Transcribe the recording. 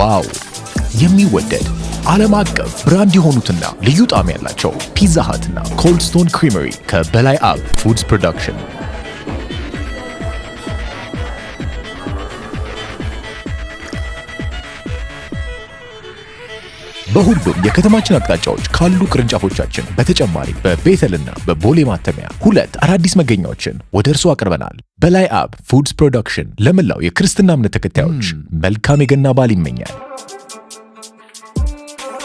ዋው! የሚወደድ ዓለም አቀፍ ብራንድ የሆኑትና ልዩ ጣዕም ያላቸው ፒዛ ሃትና ኮልድ ስቶን ክሪመሪ ከበላይ አብ ፉድስ ፕሮዳክሽን። በሁሉም የከተማችን አቅጣጫዎች ካሉ ቅርንጫፎቻችን በተጨማሪ በቤተልና በቦሌ ማተሚያ 2 አዳዲስ መገኛዎችን ወደ እርሱ አቅርበናል። በላይ አብ ፉድስ ፕሮዳክሽን ለመላው የክርስትና እምነት ተከታዮች መልካም የገና በዓል ይመኛል።